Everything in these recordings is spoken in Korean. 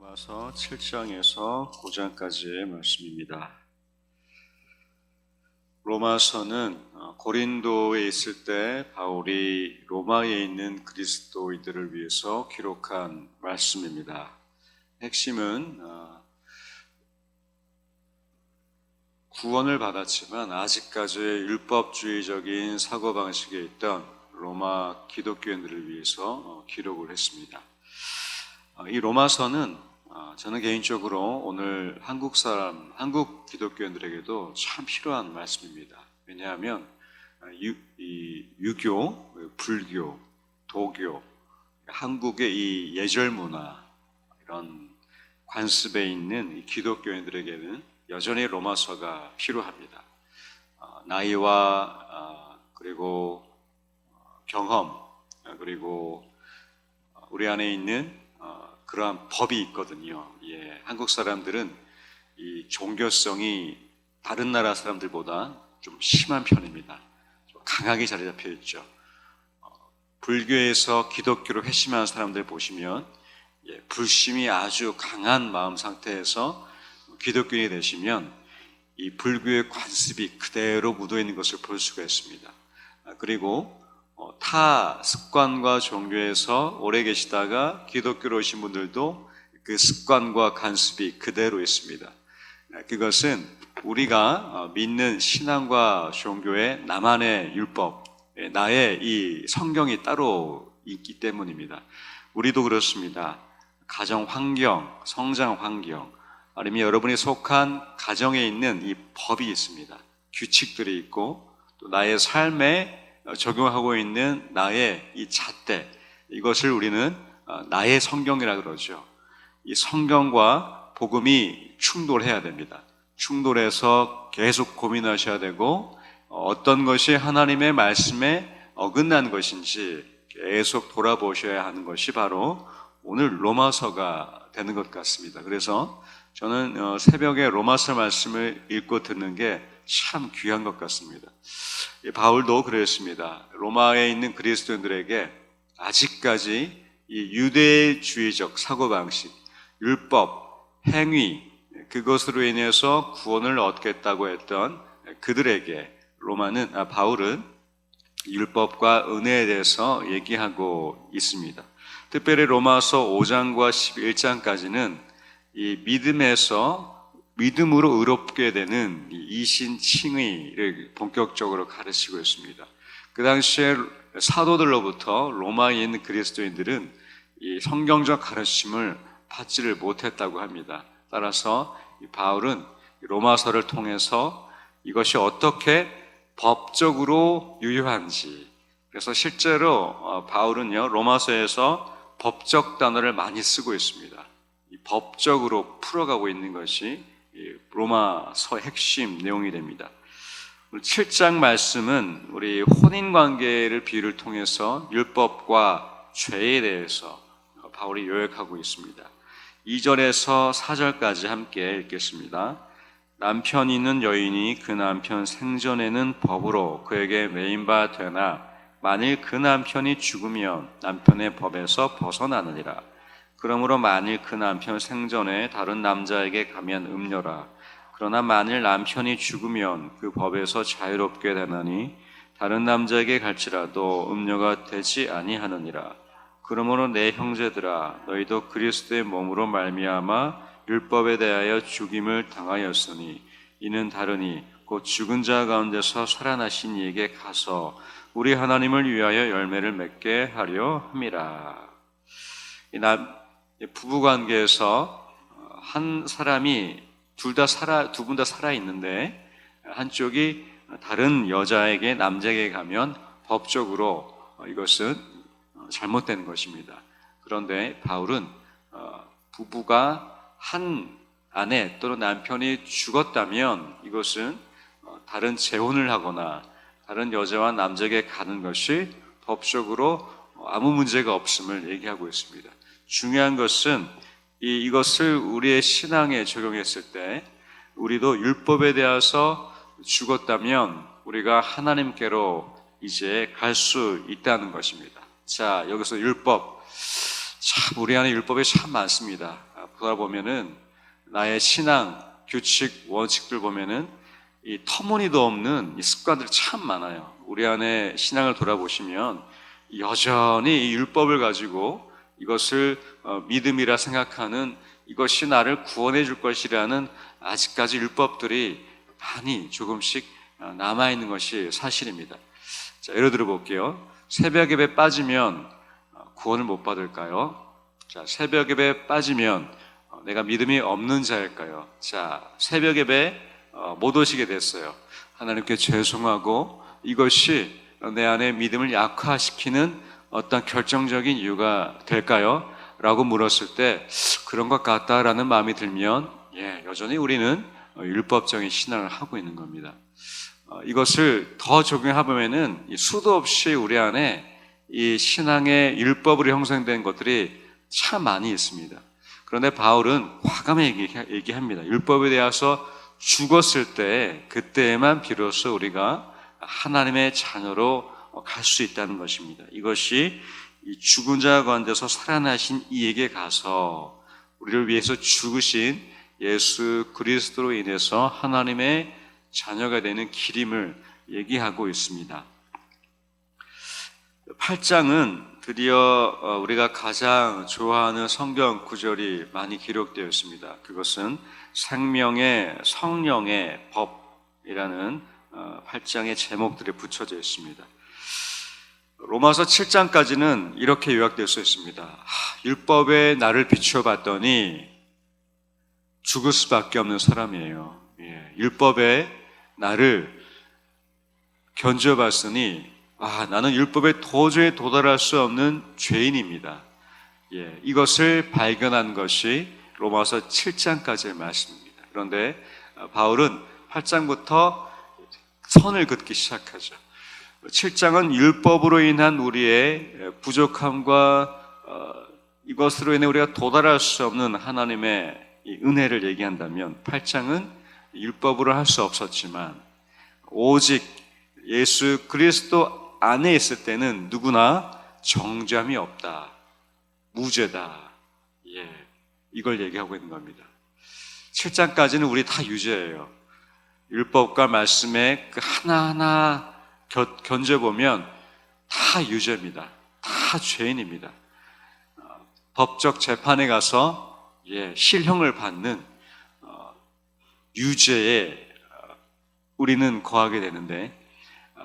로마서 7장에서 9장까지의 말씀입니다. 로마서는 고린도에 있을 때 바울이 로마에 있는 그리스도인들을 위해서 기록한 말씀입니다. 핵심은 구원을 받았지만 아직까지 율법주의적인 사고방식에 있던 로마 기독교인들을 위해서 기록을 했습니다. 이 로마서는 저는 개인적으로 오늘 한국 기독교인들에게도 참 필요한 말씀입니다. 왜냐하면 유교, 불교, 도교, 한국의 이 예절 문화 이런 관습에 있는 이 기독교인들에게는 여전히 로마서가 필요합니다. 나이와 그리고 경험 그리고 우리 안에 있는 그러한 법이 있거든요. 한국 사람들은 이 종교성이 다른 나라 사람들보다 좀 심한 편입니다. 좀 강하게 자리 잡혀 있죠. 불교에서 기독교로 회심한 사람들 보시면 불심이 아주 강한 마음 상태에서 기독교인이 되시면 이 불교의 관습이 그대로 묻어 있는 것을 볼 수가 있습니다. 그리고 타 습관과 종교에서 오래 계시다가 기독교로 오신 분들도 그 습관과 관습이 그대로 있습니다. 그것은 우리가 믿는 신앙과 종교의 나만의 율법, 나의 이 성경이 따로 있기 때문입니다. 우리도 그렇습니다. 가정 환경, 성장 환경, 아니면 여러분이 속한 가정에 있는 이 법이 있습니다. 규칙들이 있고 또 나의 삶에 적용하고 있는 나의 이 잣대, 이것을 우리는 나의 성경이라 그러죠. 이 성경과 복음이 충돌해야 됩니다. 충돌해서 계속 고민하셔야 되고 어떤 것이 하나님의 말씀에 어긋난 것인지 계속 돌아보셔야 하는 것이 바로 오늘 로마서가 되는 것 같습니다. 그래서 저는 새벽에 로마서 말씀을 읽고 듣는 게 참 귀한 것 같습니다. 바울도 그랬습니다. 로마에 있는 그리스도인들에게 아직까지 이 유대주의적 사고방식, 율법, 행위, 그것으로 인해서 구원을 얻겠다고 했던 그들에게 바울은 율법과 은혜에 대해서 얘기하고 있습니다. 특별히 로마서 5장과 11장까지는 이 믿음으로 의롭게 되는 이신칭의를 본격적으로 가르치고 있습니다. 그 당시에 사도들로부터 로마에 있는 그리스도인들은 이 성경적 가르침을 받지를 못했다고 합니다. 따라서 바울은 로마서를 통해서 이것이 어떻게 법적으로 유효한지, 그래서 실제로 바울은요 로마서에서 법적 단어를 많이 쓰고 있습니다. 이 법적으로 풀어가고 있는 것이 로마서의 핵심 내용이 됩니다. 7장 말씀은 우리 혼인관계를 비유를 통해서 율법과 죄에 대해서 바울이 요약하고 있습니다. 2절에서 4절까지 함께 읽겠습니다. 남편 있는 여인이 그 남편 생전에는 법으로 그에게 매인 바 되나 만일 그 남편이 죽으면 남편의 법에서 벗어나느니라. 그러므로 만일 그 남편 생전에 다른 남자에게 가면 음녀라. 그러나 만일 남편이 죽으면 그 법에서 자유롭게 되나니 다른 남자에게 갈지라도 음녀가 되지 아니하느니라. 그러므로 내 형제들아 너희도 그리스도의 몸으로 말미암아 율법에 대하여 죽임을 당하였으니 이는 다르니 곧 죽은 자 가운데서 살아나신 이에게 가서 우리 하나님을 위하여 열매를 맺게 하려 함이라. 부부관계에서 한 사람이 두 분 다 살아 있는데 한쪽이 다른 여자에게 남자에게 가면 법적으로 이것은 잘못된 것입니다. 그런데 바울은 부부가 한 아내 또는 남편이 죽었다면 이것은 다른 재혼을 하거나 다른 여자와 남자에게 가는 것이 법적으로 아무 문제가 없음을 얘기하고 있습니다. 중요한 것은 이것을 우리의 신앙에 적용했을 때 우리도 율법에 대해서 죽었다면 우리가 하나님께로 이제 갈 수 있다는 것입니다. 자, 여기서 율법, 참 우리 안에 율법이 참 많습니다. 돌아보면은 나의 신앙, 규칙, 원칙들 보면은 이 터무니도 없는 이 습관들이 참 많아요. 우리 안에 신앙을 돌아보시면 여전히 이 율법을 가지고 이것을 믿음이라 생각하는, 이것이 나를 구원해 줄 것이라는 아직까지 율법들이 많이 조금씩 남아있는 것이 사실입니다. 자, 예를 들어 볼게요. 새벽 예배 빠지면 구원을 못 받을까요? 자, 새벽 예배 빠지면 내가 믿음이 없는 자일까요? 자, 새벽 예배 못 오시게 됐어요. 하나님께 죄송하고 이것이 내 안에 믿음을 약화시키는 어떤 결정적인 이유가 될까요? 라고 물었을 때 그런 것 같다라는 마음이 들면 여전히 우리는 율법적인 신앙을 하고 있는 겁니다. 이것을 더 적용해보면은 수도 없이 우리 안에 이 신앙의 율법으로 형성된 것들이 참 많이 있습니다. 그런데 바울은 과감히 얘기합니다. 율법에 대해서 죽었을 때 그때에만 비로소 우리가 하나님의 자녀로 갈 수 있다는 것입니다. 이것이 이 죽은 자 가운데서 살아나신 이에게 가서 우리를 위해서 죽으신 예수 그리스도로 인해서 하나님의 자녀가 되는 길임을 얘기하고 있습니다. 8장은 드디어 우리가 가장 좋아하는 성경 구절이 많이 기록되어 있습니다. 그것은 생명의 성령의 법이라는 8장의 제목들이 붙여져 있습니다. 로마서 7장까지는 이렇게 요약되어 있습니다. 율법에 나를 비추어봤더니 죽을 수밖에 없는 사람이에요. 율법에 나를 견져봤으니 나는 율법에 도저히 도달할 수 없는 죄인입니다. 이것을 발견한 것이 로마서 7장까지의 말씀입니다. 그런데 바울은 8장부터 선을 긋기 시작하죠. 7장은 율법으로 인한 우리의 부족함과 이것으로 인해 우리가 도달할 수 없는 하나님의 이 은혜를 얘기한다면 8장은 율법으로 할 수 없었지만 오직 예수 그리스도 안에 있을 때는 누구나 정죄함이 없다, 무죄다, 이걸 얘기하고 있는 겁니다. 7장까지는 우리 다 유죄예요. 율법과 말씀의 그 하나하나 견뎌보면 다 유죄입니다. 다 죄인입니다. 법적 재판에 가서 실형을 받는 유죄에 우리는 거하게 되는데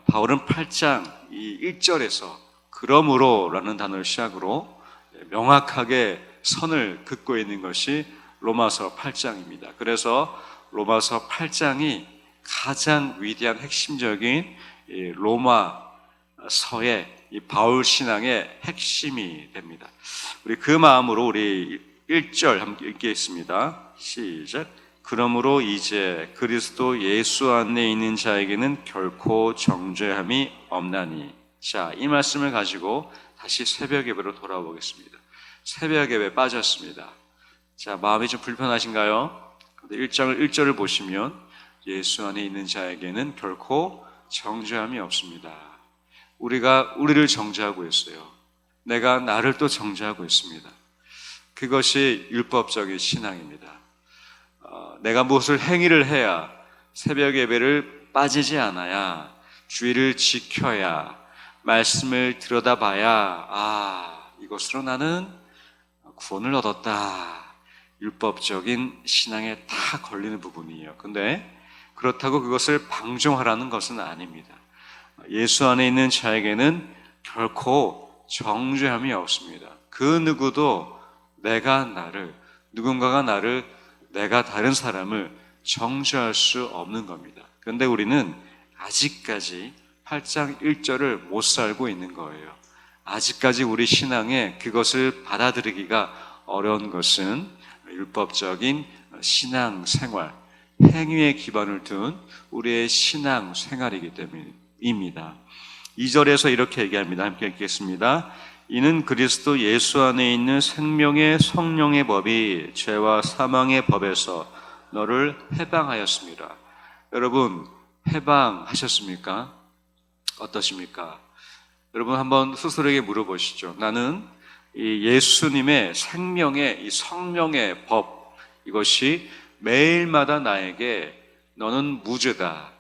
바울은 8장 이 1절에서 그러므로 라는 단어를 시작으로 명확하게 선을 긋고 있는 것이 로마서 8장입니다. 그래서 로마서 8장이 가장 위대한 핵심적인 로마서의 이 바울 신앙의 핵심이 됩니다. 우리 그 마음으로 우리 1절 함께 읽겠습니다. 시작. 그러므로 이제 그리스도 예수 안에 있는 자에게는 결코 정죄함이 없나니. 자, 이 말씀을 가지고 다시 새벽 예배로 돌아오겠습니다. 새벽 예배 빠졌습니다. 자, 마음이 좀 불편하신가요? 1절을 보시면 예수 안에 있는 자에게는 결코 정죄함이 없습니다. 우리가 우리를 정죄하고 있어요. 내가 나를 또 정죄하고 있습니다. 그것이 율법적인 신앙입니다. 내가 무엇을 행위를 해야 새벽 예배를 빠지지 않아야 주의를 지켜야 말씀을 들여다봐야 이것으로 나는 구원을 얻었다. 율법적인 신앙에 다 걸리는 부분이에요. 근데 그렇다고 그것을 방종하라는 것은 아닙니다. 예수 안에 있는 자에게는 결코 정죄함이 없습니다. 그 누구도 누군가가 나를, 내가 다른 사람을 정죄할 수 없는 겁니다. 그런데 우리는 아직까지 8장 1절을 못 살고 있는 거예요. 아직까지 우리 신앙에 그것을 받아들이기가 어려운 것은 율법적인 신앙 생활, 행위에 기반을 둔 우리의 신앙 생활이기 때문입니다. 2절에서 이렇게 얘기합니다. 함께 읽겠습니다. 이는 그리스도 예수 안에 있는 생명의 성령의 법이 죄와 사망의 법에서 너를 해방하였습니다. 여러분, 해방하셨습니까? 어떠십니까? 여러분 한번 스스로에게 물어보시죠. 나는 이 예수님의 생명의 이 성령의 법, 이것이 매일마다 나에게 너는 무죄다,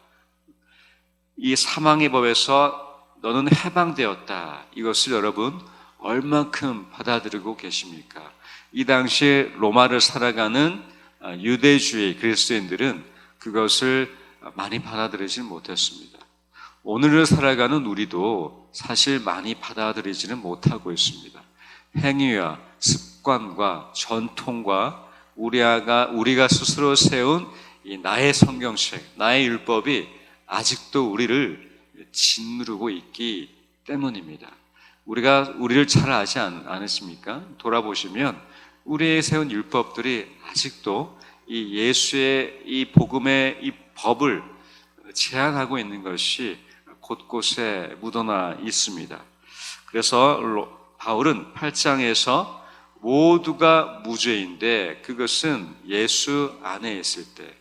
이 사망의 법에서 너는 해방되었다, 이것을 여러분 얼만큼 받아들이고 계십니까? 이 당시에 로마를 살아가는 유대주의 그리스도인들은 그것을 많이 받아들이지 못했습니다. 오늘을 살아가는 우리도 사실 많이 받아들이지는 못하고 있습니다. 행위와 습관과 전통과 우리가 스스로 세운 이 나의 성경책, 나의 율법이 아직도 우리를 짓누르고 있기 때문입니다. 우리를 잘 아지 않으십니까? 돌아보시면 우리의 세운 율법들이 아직도 이 예수의 이 복음의 이 법을 제한하고 있는 것이 곳곳에 묻어나 있습니다. 그래서 바울은 8장에서 모두가 무죄인데 그것은 예수 안에 있을 때,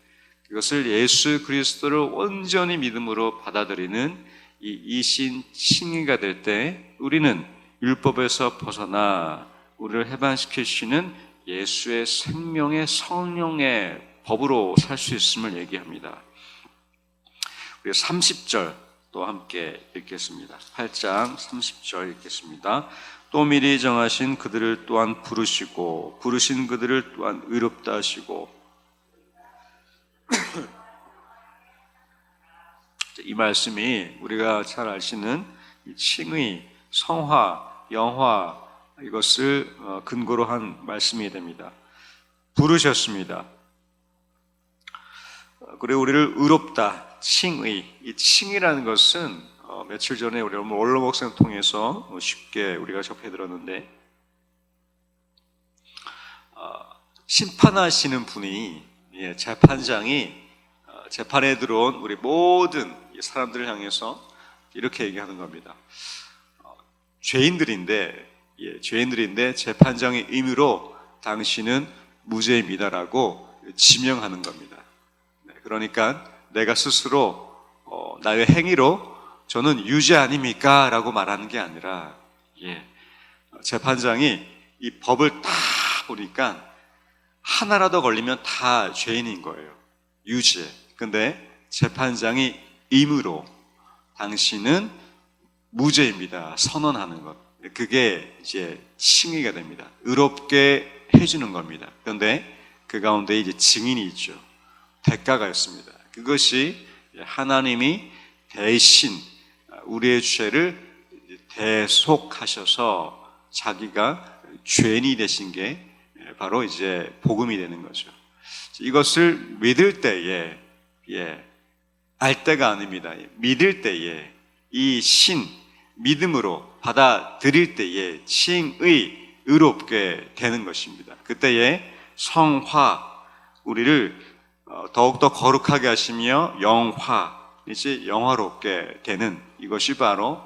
그것을 예수 그리스도를 온전히 믿음으로 받아들이는 이 이신 칭의가 될 때 우리는 율법에서 벗어나 우리를 해방시키시는 예수의 생명의 성령의 법으로 살 수 있음을 얘기합니다. 우리 30절 또 함께 읽겠습니다. 8장 30절 읽겠습니다. 또 미리 정하신 그들을 또한 부르시고 부르신 그들을 또한 의롭다 하시고. 이 말씀이 우리가 잘 아시는 칭의, 성화, 영화, 이것을 근거로 한 말씀이 됩니다. 부르셨습니다. 그리고 우리를 의롭다, 칭의. 이 칭의라는 것은 며칠 전에 우리 원로 목사님 통해서 쉽게 우리가 접해 들었는데, 심판하시는 분이, 재판장이 재판에 들어온 우리 모든 사람들을 향해서 이렇게 얘기하는 겁니다. 죄인들인데 재판장의 의미로 당신은 무죄입니다라고 지명하는 겁니다. 그러니까 내가 스스로 나의 행위로 저는 유죄 아닙니까? 라고 말하는 게 아니라, 재판장이 이 법을 딱 보니까 하나라도 걸리면 다 죄인인 거예요. 유죄. 근데 재판장이 임의로 당신은 무죄입니다 선언하는 것, 그게 이제 칭의가 됩니다. 의롭게 해주는 겁니다. 그런데 그 가운데 이제 증인이 있죠. 대가가 있습니다. 그것이 하나님이 대신 우리의 죄를 대속하셔서 자기가 죄인이 되신 게 바로 이제 복음이 되는 거죠. 이것을 믿을 때에, 알 때가 아닙니다. 믿을 때에 이 믿음으로 받아들일 때에 칭의, 의롭게 되는 것입니다. 그때에 성화, 우리를 더욱더 거룩하게 하시며 영화, 이제 영화롭게 되는, 이것이 바로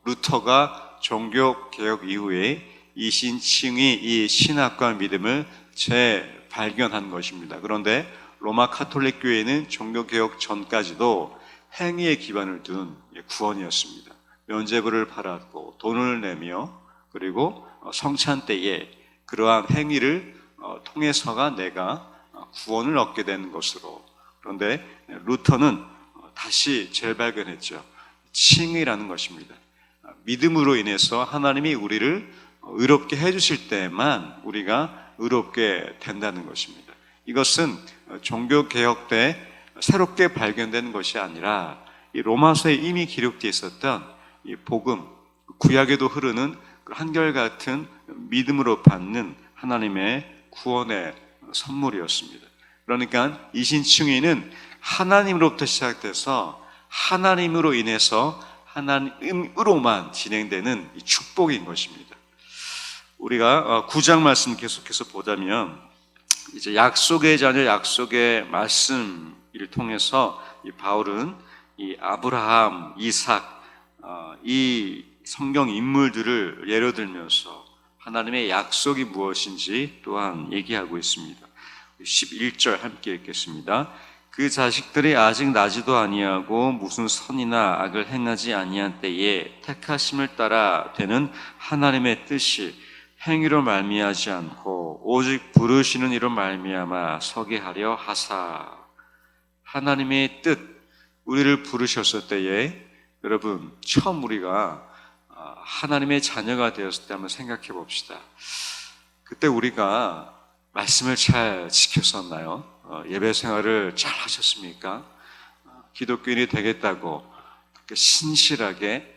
루터가 종교개혁 이후에 이신칭의 이 신학과 믿음을 재발견한 것입니다. 그런데 로마 카톨릭 교회는 종교개혁 전까지도 행위에 기반을 둔 구원이었습니다. 면죄부를 받았고 돈을 내며, 그리고 성찬 때에 그러한 행위를 통해서가 내가 구원을 얻게 되는 것으로. 그런데 루터는 다시 재발견했죠. 칭의라는 것입니다. 믿음으로 인해서 하나님이 우리를 의롭게 해주실 때만 우리가 의롭게 된다는 것입니다. 이것은 종교개혁 때 새롭게 발견된 것이 아니라 이 로마서에 이미 기록되어 있었던 이 복음, 구약에도 흐르는 한결같은 믿음으로 받는 하나님의 구원의 선물이었습니다. 그러니까 이신칭의는 하나님으로부터 시작돼서 하나님으로 인해서 하나님으로만 진행되는 이 축복인 것입니다. 우리가 9장 말씀 계속해서 보자면, 이제 약속의 자녀, 약속의 말씀을 통해서 이 바울은 이 아브라함, 이삭, 이 성경 인물들을 예로 들면서 하나님의 약속이 무엇인지 또한 얘기하고 있습니다. 11절 함께 읽겠습니다. 그 자식들이 아직 나지도 아니하고 무슨 선이나 악을 행하지 아니한 때에 택하심을 따라 되는 하나님의 뜻이 행위로 말미암지 않고 오직 부르시는 이로 말미암아 서게 하려 하사. 하나님의 뜻, 우리를 부르셨을 때에 여러분 처음 우리가 하나님의 자녀가 되었을 때 한번 생각해 봅시다. 그때 우리가 말씀을 잘 지켰었나요? 예배 생활을 잘 하셨습니까? 기독교인이 되겠다고 그렇게 신실하게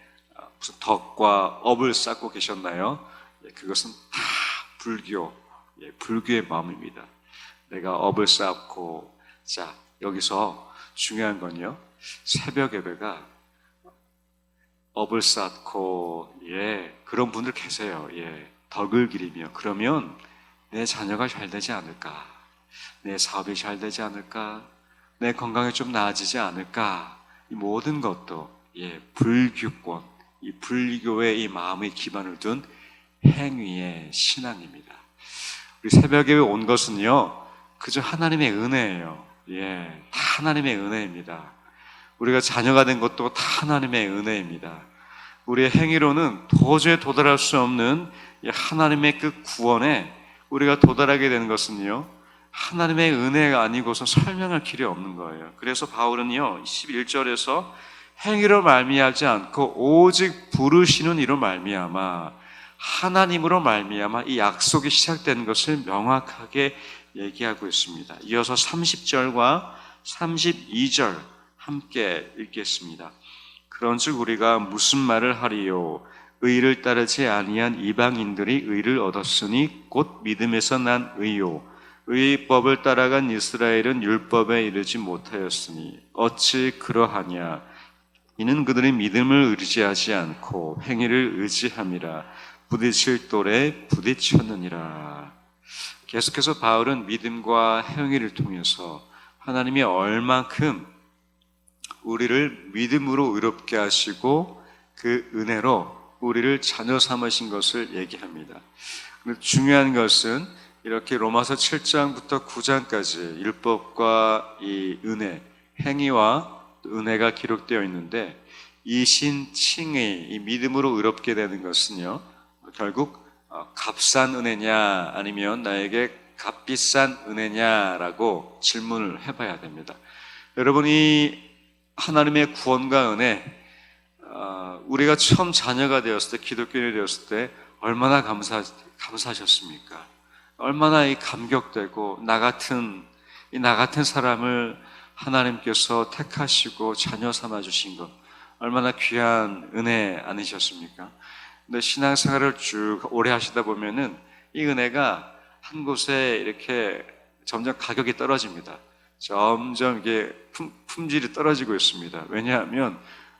무슨 덕과 업을 쌓고 계셨나요? 그것은 다 불교의 마음입니다. 내가 업을 쌓고, 자, 여기서 중요한 건요, 새벽 예배가 업을 쌓고, 그런 분들 계세요. 덕을 기리며, 그러면 내 자녀가 잘 되지 않을까? 내 사업이 잘 되지 않을까? 내 건강이 좀 나아지지 않을까? 이 모든 것도 불교권, 이 불교의 이 마음의 기반을 둔 행위의 신앙입니다. 우리 새벽에 온 것은요, 그저 하나님의 은혜예요. 다 하나님의 은혜입니다. 우리가 자녀가 된 것도 다 하나님의 은혜입니다. 우리의 행위로는 도저히 도달할 수 없는 하나님의 그 구원에 우리가 도달하게 되는 것은요, 하나님의 은혜가 아니고서 설명할 길이 없는 거예요. 그래서 바울은요, 11절에서 행위로 말미암지 않고 오직 부르시는 이로 말미암아, 하나님으로 말미암아 이 약속이 시작된 것을 명확하게 얘기하고 있습니다. 이어서 30절과 32절 함께 읽겠습니다. 그런즉 우리가 무슨 말을 하리요? 의를 따르지 아니한 이방인들이 의를 얻었으니 곧 믿음에서 난 의요. 의의 법을 따라간 이스라엘은 율법에 이르지 못하였으니 어찌 그러하냐? 이는 그들이 믿음을 의지하지 않고 행위를 의지함이라. 부딪힐 돌에 부딪혔느니라. 계속해서 바울은 믿음과 행위를 통해서 하나님이 얼만큼 우리를 믿음으로 의롭게 하시고 그 은혜로 우리를 자녀 삼으신 것을 얘기합니다. 중요한 것은 이렇게 로마서 7장부터 9장까지 율법과 이 은혜, 행위와 은혜가 기록되어 있는데 이 신칭의 이 믿음으로 의롭게 되는 것은요, 결국 값싼 은혜냐 아니면 나에게 값비싼 은혜냐라고 질문을 해봐야 됩니다. 여러분이 하나님의 구원과 은혜, 우리가 처음 자녀가 되었을 때, 기독교인이 되었을 때 얼마나 감사하셨습니까? 얼마나 감격되고 나 같은 사람을 하나님께서 택하시고 자녀 삼아 주신 것, 얼마나 귀한 은혜 아니셨습니까? 근데 신앙생활을 쭉 오래 하시다 보면은 이 은혜가 한 곳에 이렇게 점점 가격이 떨어집니다. 점점 이게 품질이 떨어지고 있습니다. 왜냐하면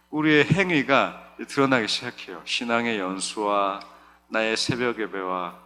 우리의 행위가 드러나기 시작해요. 신앙의 연수와 나의 새벽 예배와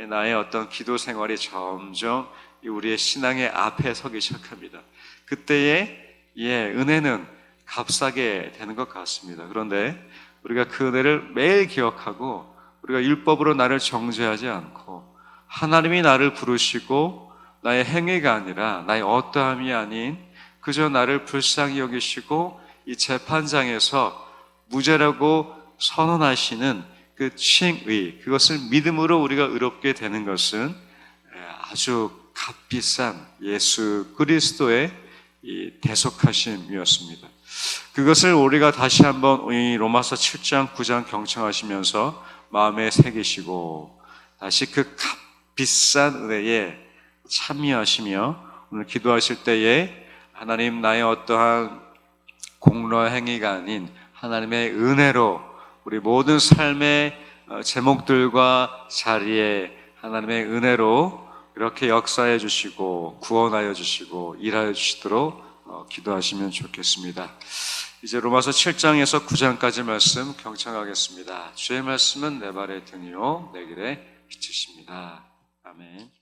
나의 어떤 기도 생활이 점점 우리의 신앙의 앞에 서기 시작합니다. 그때의 은혜는 값싸게 되는 것 같습니다. 그런데 우리가 그 은혜를 매일 기억하고 우리가 율법으로 나를 정죄하지 않고 하나님이 나를 부르시고 나의 행위가 아니라 나의 어떠함이 아닌 그저 나를 불쌍히 여기시고 이 재판장에서 무죄라고 선언하시는 그 칭의, 그것을 믿음으로 우리가 의롭게 되는 것은 아주 값비싼 예수 그리스도의 이 대속하심이었습니다. 그것을 우리가 다시 한번 이 로마서 7장 9장 경청하시면서 마음에 새기시고 다시 그 값비싼 은혜에 참여하시며 오늘 기도하실 때에 하나님, 나의 어떠한 공로 행위가 아닌 하나님의 은혜로 우리 모든 삶의 제목들과 자리에 하나님의 은혜로 이렇게 역사해 주시고 구원하여 주시고 일하여 주시도록 기도하시면 좋겠습니다. 이제 로마서 7장에서 9장까지 말씀 경청하겠습니다. 주의 말씀은 내 발의 등이요 내 길의 빛이십니다. 아멘.